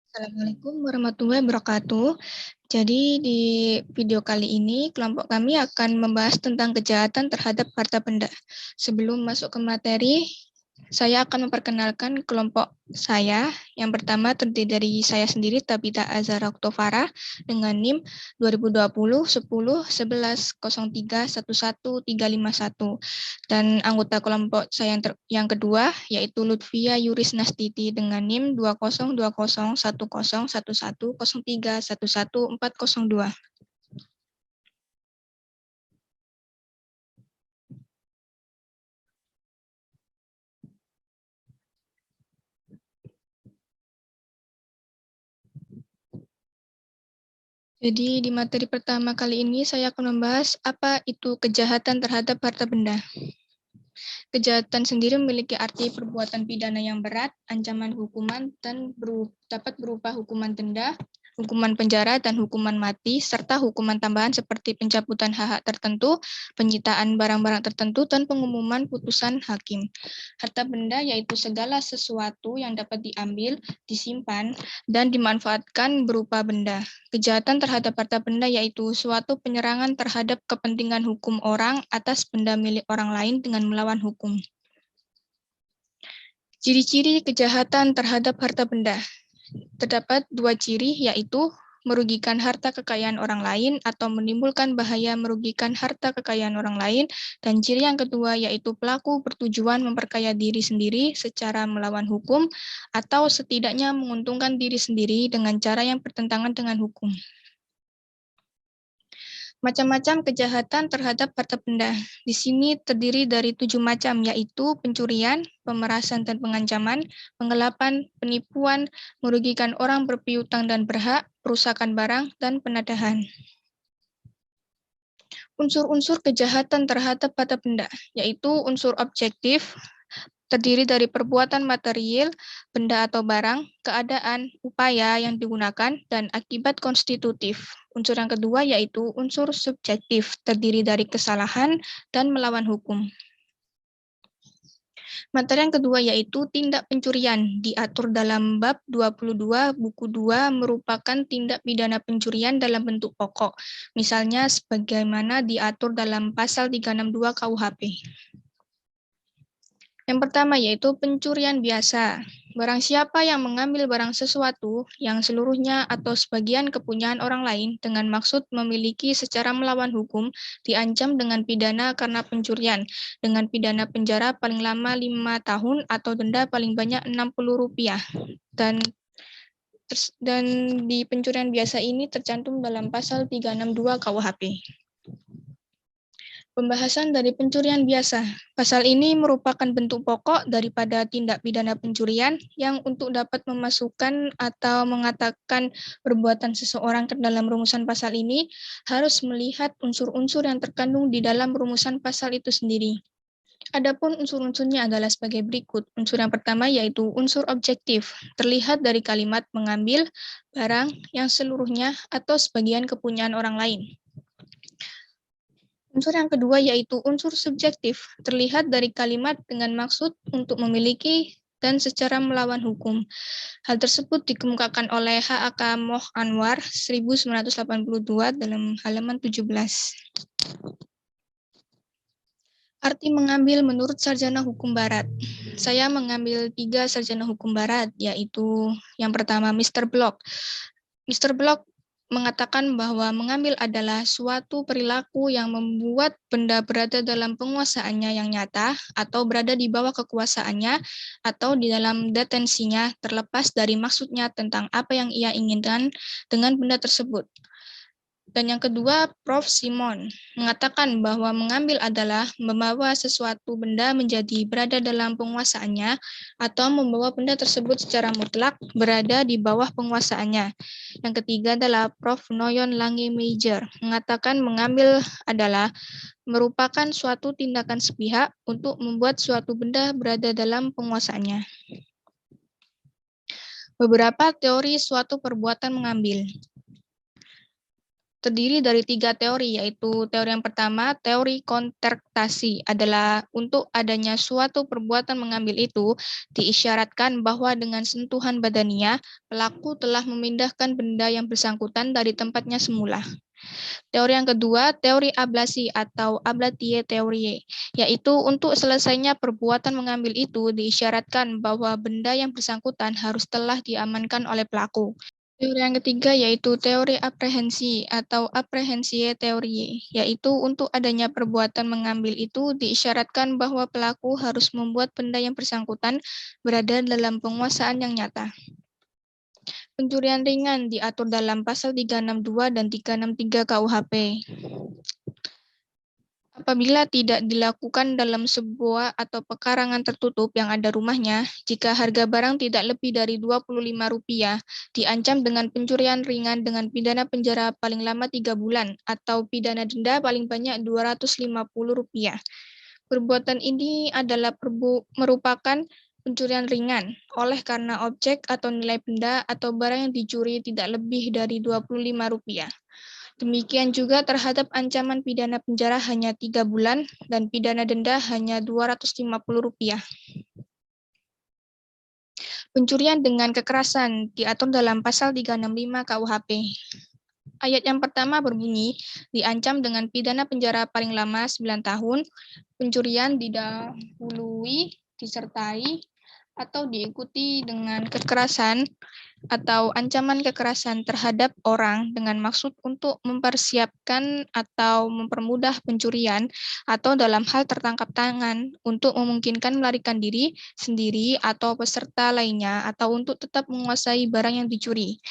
Assalamualaikum warahmatullahi wabarakatuh. Jadi di video kali ini kelompok kami akan membahas tentang kejahatan terhadap harta benda. Sebelum masuk ke materi, saya akan memperkenalkan kelompok saya. Yang pertama terdiri dari saya sendiri, Tabita Azhara Oktovara, dengan NIM 2020 10 11 03 11 351. Dan anggota kelompok saya yang kedua, yaitu Lutfia Yuris Nastiti dengan NIM 2020 10 11 03 11 402. Jadi di materi pertama kali ini saya akan membahas apa itu kejahatan terhadap harta benda. Kejahatan sendiri memiliki arti perbuatan pidana yang berat, ancaman hukuman, dan dapat berupa hukuman denda, hukuman penjara, dan hukuman mati, serta hukuman tambahan seperti pencabutan hak-hak tertentu, penyitaan barang-barang tertentu, dan pengumuman putusan hakim. Harta benda yaitu segala sesuatu yang dapat diambil, disimpan, dan dimanfaatkan berupa benda. Kejahatan terhadap harta benda yaitu suatu penyerangan terhadap kepentingan hukum orang atas benda milik orang lain dengan melawan hukum. Ciri-ciri kejahatan terhadap harta benda. Terdapat dua ciri, yaitu merugikan harta kekayaan orang lain atau menimbulkan bahaya merugikan harta kekayaan orang lain, dan ciri yang kedua yaitu pelaku bertujuan memperkaya diri sendiri secara melawan hukum atau setidaknya menguntungkan diri sendiri dengan cara yang bertentangan dengan hukum. Macam-macam kejahatan terhadap harta benda. Di sini terdiri dari 7 macam, yaitu pencurian, pemerasan dan pengancaman, penggelapan, penipuan, merugikan orang berpiutang dan berhak, perusakan barang, dan penadahan. Unsur-unsur kejahatan terhadap harta benda, yaitu unsur objektif, terdiri dari perbuatan material, benda atau barang, keadaan, upaya yang digunakan, dan akibat konstitutif. Unsur yang kedua yaitu unsur subjektif, terdiri dari kesalahan dan melawan hukum. Materi yang kedua yaitu tindak pencurian, diatur dalam bab 22 buku 2 merupakan tindak pidana pencurian dalam bentuk pokok, misalnya sebagaimana diatur dalam pasal 362 KUHP. Yang pertama yaitu pencurian biasa. Barang siapa yang mengambil barang sesuatu yang seluruhnya atau sebagian kepunyaan orang lain dengan maksud memiliki secara melawan hukum diancam dengan pidana karena pencurian dengan pidana penjara paling lama 5 tahun atau denda paling banyak Rp60. Dan di pencurian biasa ini tercantum dalam pasal 362 KUHP. Pembahasan dari pencurian biasa. Pasal ini merupakan bentuk pokok daripada tindak pidana pencurian yang untuk dapat memasukkan atau mengatakan perbuatan seseorang ke dalam rumusan pasal ini harus melihat unsur-unsur yang terkandung di dalam rumusan pasal itu sendiri. Adapun unsur-unsurnya adalah sebagai berikut. Unsur yang pertama yaitu unsur objektif, terlihat dari kalimat mengambil barang yang seluruhnya atau sebagian kepunyaan orang lain. Unsur yang kedua yaitu unsur subjektif, terlihat dari kalimat dengan maksud untuk memiliki dan secara melawan hukum. Hal tersebut dikemukakan oleh H.A.K. Moh Anwar 1982 dalam halaman 17. Arti mengambil menurut sarjana hukum barat. Saya mengambil 3 sarjana hukum barat, yaitu yang pertama Mr. Block. Mr. Block mengatakan bahwa mengambil adalah suatu perilaku yang membuat benda berada dalam penguasaannya yang nyata atau berada di bawah kekuasaannya atau di dalam detensinya terlepas dari maksudnya tentang apa yang ia inginkan dengan benda tersebut. Dan yang kedua, Prof. Simon mengatakan bahwa mengambil adalah membawa sesuatu benda menjadi berada dalam penguasaannya atau membawa benda tersebut secara mutlak berada di bawah penguasaannya. Yang ketiga adalah Prof. Noyon Lange Major mengatakan mengambil adalah merupakan suatu tindakan sepihak untuk membuat suatu benda berada dalam penguasaannya. Beberapa teori suatu perbuatan mengambil. terdiri dari 3 teori, yaitu teori yang pertama, teori kontraktasi, adalah untuk adanya suatu perbuatan mengambil itu, diisyaratkan bahwa dengan sentuhan badania, pelaku telah memindahkan benda yang bersangkutan dari tempatnya semula. Teori yang kedua, teori ablasi atau ablatie teorie, yaitu untuk selesainya perbuatan mengambil itu, diisyaratkan bahwa benda yang bersangkutan harus telah diamankan oleh pelaku. Teori yang ketiga yaitu teori aprehensi atau apprehensie teorie, yaitu untuk adanya perbuatan mengambil itu diisyaratkan bahwa pelaku harus membuat benda yang bersangkutan berada dalam penguasaan yang nyata. Pencurian ringan diatur dalam pasal 362 dan 363 KUHP. Apabila tidak dilakukan dalam sebuah atau pekarangan tertutup yang ada rumahnya, jika harga barang tidak lebih dari Rp25, diancam dengan pencurian ringan dengan pidana penjara paling lama 3 bulan atau pidana denda paling banyak Rp250. Perbuatan ini adalah merupakan pencurian ringan, oleh karena objek atau nilai benda atau barang yang dicuri tidak lebih dari Rp25. Demikian juga terhadap ancaman pidana penjara hanya 3 bulan dan pidana denda hanya Rp250. Pencurian dengan kekerasan diatur dalam pasal 365 KUHP. Ayat yang pertama berbunyi, diancam dengan pidana penjara paling lama 9 tahun, pencurian didahului, disertai, atau diikuti dengan kekerasan atau ancaman kekerasan terhadap orang dengan maksud untuk mempersiapkan atau mempermudah pencurian atau dalam hal tertangkap tangan untuk memungkinkan melarikan diri sendiri atau peserta lainnya atau untuk tetap menguasai barang yang dicuri.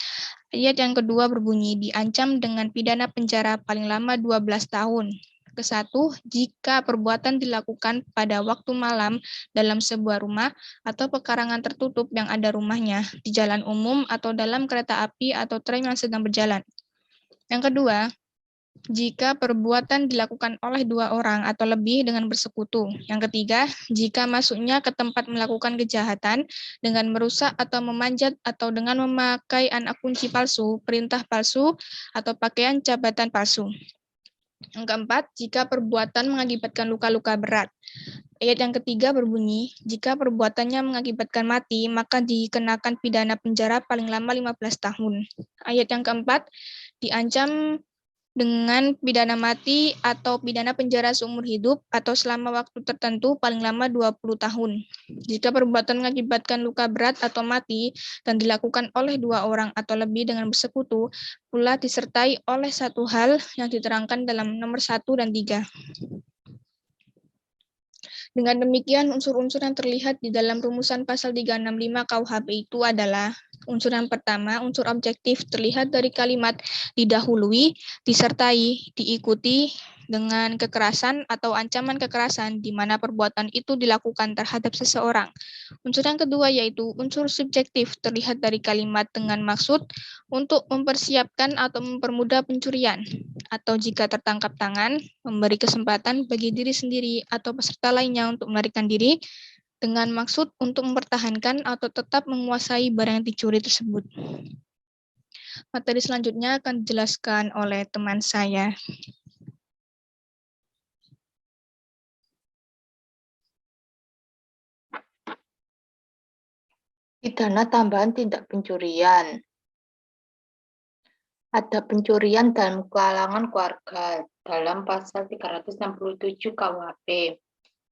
Ayat yang kedua berbunyi diancam dengan pidana penjara paling lama 12 tahun. Kesatu, jika perbuatan dilakukan pada waktu malam dalam sebuah rumah atau pekarangan tertutup yang ada rumahnya, di jalan umum atau dalam kereta api atau tren yang sedang berjalan. Yang kedua, jika perbuatan dilakukan oleh 2 orang atau lebih dengan bersekutu. Yang ketiga, jika masuknya ke tempat melakukan kejahatan dengan merusak atau memanjat atau dengan memakai anak kunci palsu, perintah palsu, atau pakaian jabatan palsu. Yang keempat, jika perbuatan mengakibatkan luka-luka berat. Ayat yang ketiga berbunyi, jika perbuatannya mengakibatkan mati, maka dikenakan pidana penjara paling lama 15 tahun. Ayat yang keempat, diancam dengan pidana mati atau pidana penjara seumur hidup atau selama waktu tertentu paling lama 20 tahun. Jika perbuatan mengakibatkan luka berat atau mati dan dilakukan oleh 2 orang atau lebih dengan bersekutu, pula disertai oleh satu hal yang diterangkan dalam nomor 1 dan 3. Dengan demikian, unsur-unsur yang terlihat di dalam rumusan pasal 365 KUHP itu adalah unsur yang pertama, unsur objektif terlihat dari kalimat didahului, disertai, diikuti dengan kekerasan atau ancaman kekerasan di mana perbuatan itu dilakukan terhadap seseorang. Unsur yang kedua yaitu unsur subjektif terlihat dari kalimat dengan maksud untuk mempersiapkan atau mempermudah pencurian atau jika tertangkap tangan, memberi kesempatan bagi diri sendiri atau peserta lainnya untuk melarikan diri dengan maksud untuk mempertahankan atau tetap menguasai barang yang dicuri tersebut. Materi selanjutnya akan dijelaskan oleh teman saya. Pidana tambahan tindak pencurian. Ada pencurian dalam kalangan keluarga dalam pasal 367 KUHP.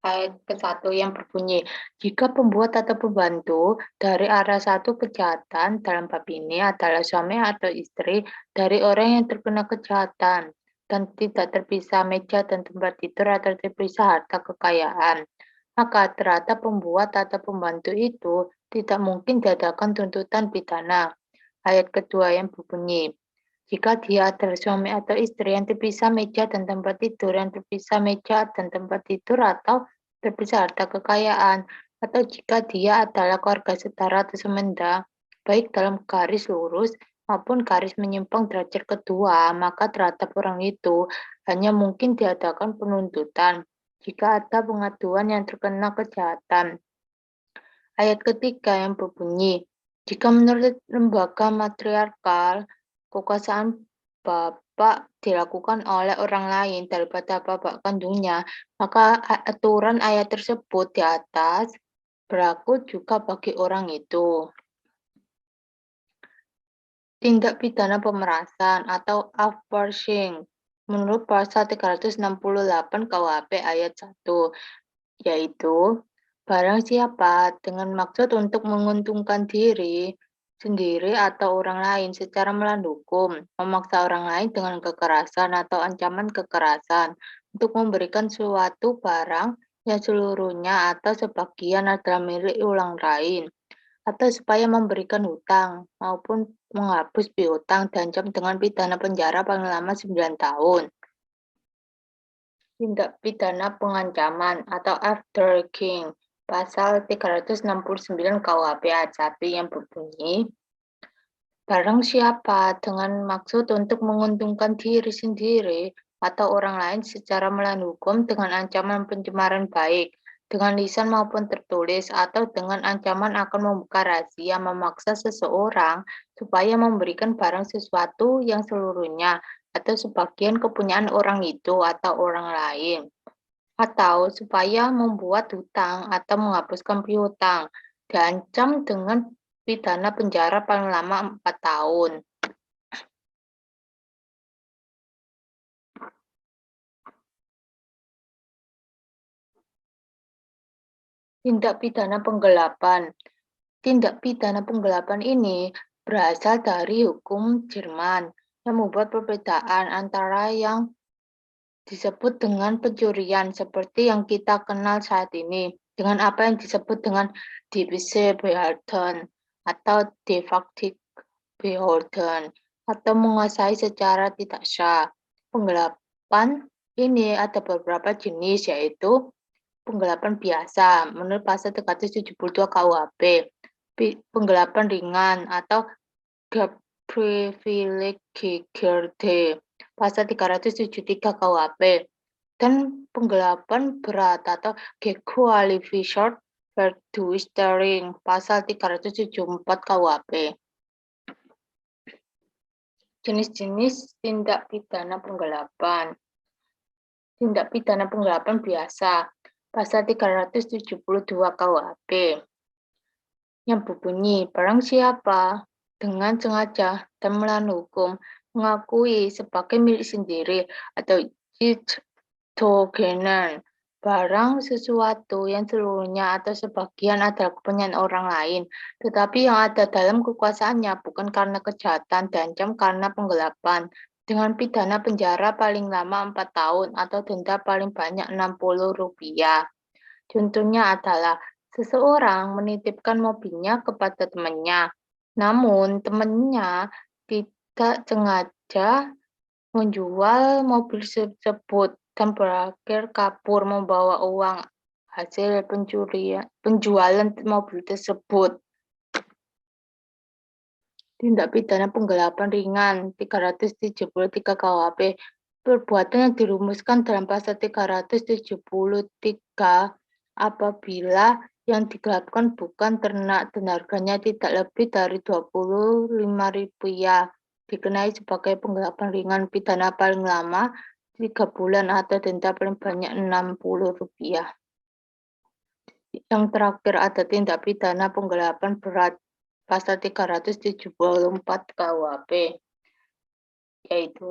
Ayat ke-1 yang berbunyi, jika pembuat atau pembantu dari arah satu kejahatan dalam bab ini adalah suami atau istri dari orang yang terkena kejahatan dan tidak terpisah meja dan tempat tidur atau terpisah harta kekayaan, maka terhadap pembuat atau pembantu itu tidak mungkin diadakan tuntutan pidana. Ayat kedua yang berbunyi, jika dia adalah suami atau istri yang terpisah meja dan tempat tidur, yang terpisah meja dan tempat tidur atau terpisah harta kekayaan, atau jika dia adalah keluarga setara atau semenda, baik dalam garis lurus maupun garis menyimpang derajat kedua, maka terhadap orang itu hanya mungkin diadakan penuntutan jika ada pengaduan yang terkena kejahatan. Ayat ketiga yang berbunyi, jika menurut lembaga matriarkal, kekuasaan dapat dilakukan oleh orang lain daripada bapak kandungnya, maka aturan ayat tersebut di atas berlaku juga bagi orang itu. Tindak pidana pemerasan atau appeasing menurut pasal 368 KUHP ayat 1, yaitu barang siapa dengan maksud untuk menguntungkan diri sendiri atau orang lain secara melawan hukum, memaksa orang lain dengan kekerasan atau ancaman kekerasan untuk memberikan suatu barang yang seluruhnya atau sebagian adalah milik orang lain, atau supaya memberikan hutang maupun menghapus piutang diancam dengan pidana penjara paling lama 9 tahun. Tindak pidana pengancaman atau afterking pasal 369 KUHP ayat 1 yang berbunyi, barang siapa dengan maksud untuk menguntungkan diri sendiri atau orang lain secara melawan hukum dengan ancaman pencemaran baik, dengan lisan maupun tertulis, atau dengan ancaman akan membuka rahasia memaksa seseorang supaya memberikan barang sesuatu yang seluruhnya atau sebagian kepunyaan orang itu atau orang lain, atau supaya membuat hutang atau menghapuskan piutang, diancam dengan pidana penjara paling lama 4 tahun. Tindak pidana penggelapan. Tindak pidana penggelapan ini berasal dari hukum Jerman yang membuat perbedaan antara yang disebut dengan pencurian seperti yang kita kenal saat ini dengan apa yang disebut dengan Diebesbehalten atau de facto beholden atau menguasai secara tidak sah. Penggelapan ini ada beberapa jenis, yaitu penggelapan biasa menurut pasal 372 KUHP, penggelapan ringan atau Geprivilegierthe pasal 373 KUHP, dan penggelapan berat atau Gequalifizierte Verduistering pasal 374 KUHP. Jenis-jenis tindak pidana penggelapan. Tindak pidana penggelapan biasa pasal 372 KUHP yang berbunyi, barang siapa dengan sengaja dan melawan hukum mengakui sebagai milik sendiri atau Zitogenan barang sesuatu yang seluruhnya atau sebagian adalah kepunyaan orang lain, tetapi yang ada dalam kekuasaannya bukan karena kejahatan, diancam karena penggelapan dengan pidana penjara paling lama 4 tahun atau denda paling banyak Rp60. Contohnya adalah seseorang menitipkan mobilnya kepada temannya, namun temannya tidak sengaja menjual mobil tersebut dan berakhir kabur membawa uang hasil penjualan mobil tersebut. Tindak pidana penggelapan ringan 373 KUHP. Perbuatan yang dirumuskan dalam pasal 373 apabila yang digelapkan bukan ternak dan harganya tidak lebih dari Rp25.000 dikenai sebagai penggelapan ringan, pidana paling lama 3 bulan atau denda paling banyak Rp60. Yang terakhir ada tindak pidana penggelapan berat pasal 374 KUHP, yaitu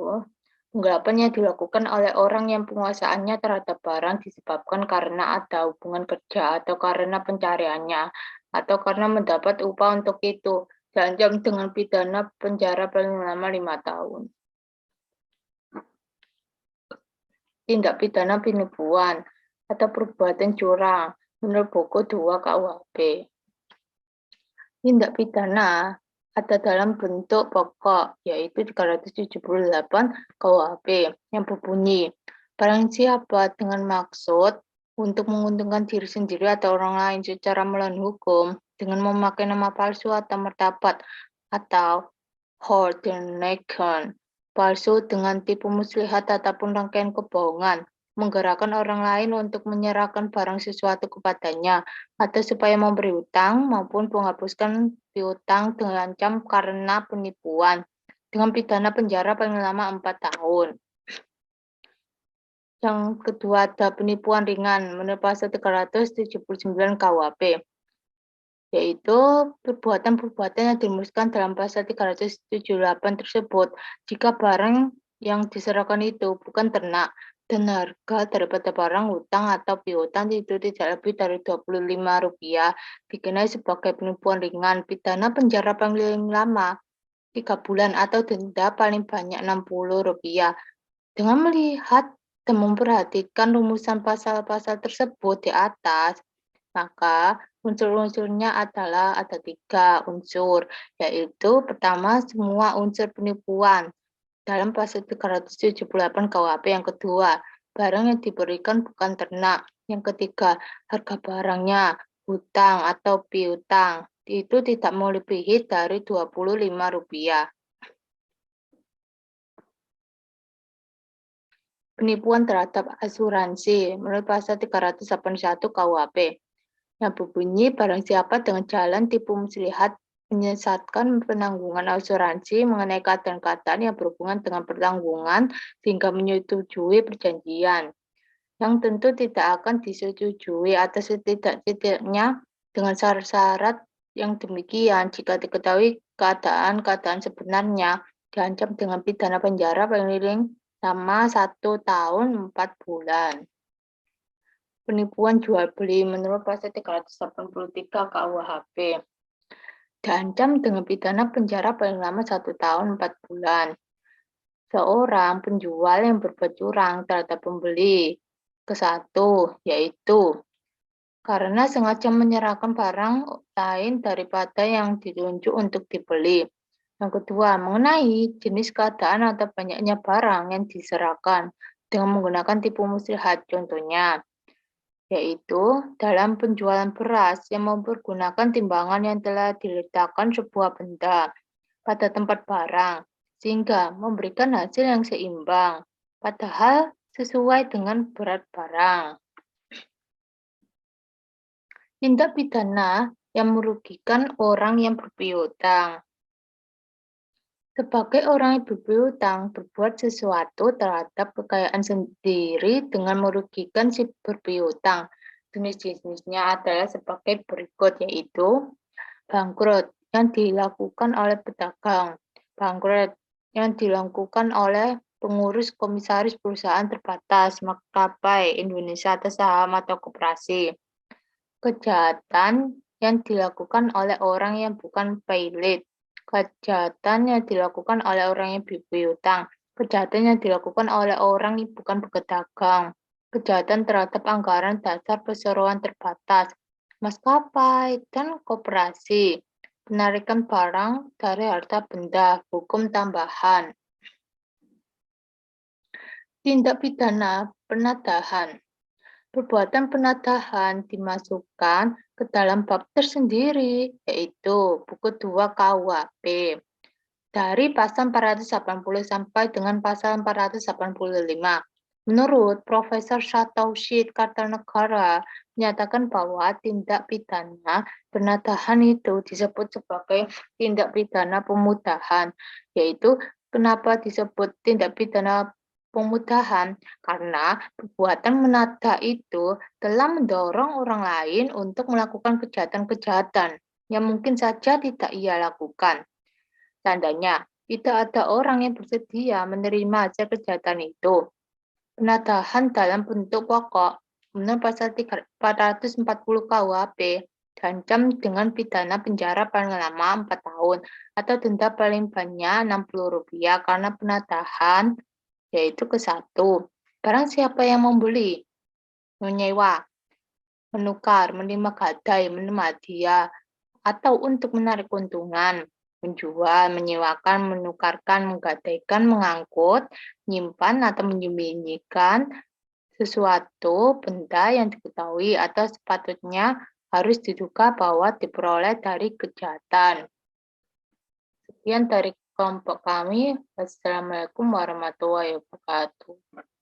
penggelapan yang dilakukan oleh orang yang penguasaannya terhadap barang disebabkan karena ada hubungan kerja atau karena pencariannya atau karena mendapat upah untuk itu, diancam dengan pidana penjara paling lama 5 tahun. Tindak pidana penipuan atau perbuatan curang menurut buku 2 KUHP. Tindak pidana ada dalam bentuk pokok, yaitu 378 KUHP yang berbunyi, barang siapa dengan maksud untuk menguntungkan diri sendiri atau orang lain secara melawan hukum dengan memakai nama palsu atau martabat atau Hoordernecken palsu dengan tipu muslihat ataupun rangkaian kebohongan, menggerakkan orang lain untuk menyerahkan barang sesuatu kepadanya, atau supaya memberi hutang maupun menghapuskan piutang diancam karena penipuan dengan pidana penjara paling lama 4 tahun. Yang kedua ada penipuan ringan menurut pasal 379 KUHP, yaitu perbuatan-perbuatan yang dirumuskan dalam pasal 378 tersebut jika barang yang diserahkan itu bukan ternak dan harga daripada barang hutang atau piutang itu tidak lebih dari Rp25 dikenai sebagai penipuan ringan, pidana penjara paling lama 3 bulan atau denda paling banyak Rp60. Dengan melihat dan memperhatikan rumusan pasal-pasal tersebut di atas, maka unsur-unsurnya adalah ada 3 unsur, yaitu pertama semua unsur penipuan dalam pasal 378 KUHP, yang kedua barang yang diberikan bukan ternak, yang ketiga harga barangnya hutang atau piutang itu tidak melebihi dari Rp25. Penipuan terhadap asuransi menurut pasal 381 KUHP yang berbunyi barang siapa dengan jalan tipu muslihat menyesatkan penanggungan asuransi mengenai keadaan-keadaan yang berhubungan dengan pertanggungan sehingga menyetujui perjanjian yang tentu tidak akan disetujui atas setidak-tidaknya dengan syarat-syarat yang demikian jika diketahui keadaan-keadaan sebenarnya diancam dengan pidana penjara paling lama 1 tahun 4 bulan. Penipuan jual beli menurut pasal 383 KUHP diancam dengan pidana penjara paling lama 1 tahun 4 bulan. Seorang penjual yang berbuat curang terhadap pembeli ke-1, yaitu karena sengaja menyerahkan barang lain daripada yang ditunjuk untuk dibeli. Yang kedua, mengenai jenis keadaan atau banyaknya barang yang diserahkan dengan menggunakan tipu muslihat, contohnya, yaitu dalam penjualan beras yang mempergunakan timbangan yang telah diletakkan sebuah benda pada tempat barang, sehingga memberikan hasil yang seimbang, padahal sesuai dengan berat barang. Tindak pidana yang merugikan orang yang berpiutang. Sebagai orang yang berpiutang berbuat sesuatu terhadap kekayaan sendiri dengan merugikan si berpiutang. Jenis-jenisnya adalah sebagai berikut, yaitu bangkrut yang dilakukan oleh pedagang, bangkrut yang dilakukan oleh pengurus komisaris perusahaan terbatas, maskapai Indonesia atas saham atau koperasi, kejahatan yang dilakukan oleh orang yang bukan pilot, kejahatan yang dilakukan oleh orang yang berpiutang, kejahatan yang dilakukan oleh orang yang bukan pedagang, kejahatan terhadap anggaran dasar perseroan terbatas, maskapai, dan koperasi, penarikan barang dari harta benda, hukum tambahan. Tindak pidana penadahan. Perbuatan penadahan dimasukkan ke dalam bab tersendiri, yaitu buku 2 KUHP. Dari pasal 480 sampai dengan pasal 485. Menurut Profesor Sataushid Kartanegara menyatakan bahwa tindak pidana penadahan itu disebut sebagai tindak pidana pemudahan, yaitu kenapa disebut tindak pidana pemudahan? Karena perbuatan menada itu telah mendorong orang lain untuk melakukan kejahatan-kejahatan yang mungkin saja tidak ia lakukan. Tandanya, tidak ada orang yang bersedia menerima hasil kejahatan itu. Penadahan dalam bentuk pokok menurut pasal 440 KUHP diancam dengan pidana penjara paling lama 4 tahun atau denda paling banyak Rp60 karena penadahan, yaitu ke-1. Barang siapa yang membeli, menyewa, menukar, menerima gadai, menerima hadiah, atau untuk menarik keuntungan, menjual, menyewakan, menukarkan, menggadaikan, mengangkut, menyimpan, atau menyembunyikan sesuatu benda yang diketahui atau sepatutnya harus diduga bahwa diperoleh dari kejahatan. Sekian dari kelompok kami. Wassalamualaikum warahmatullahi wabarakatuh.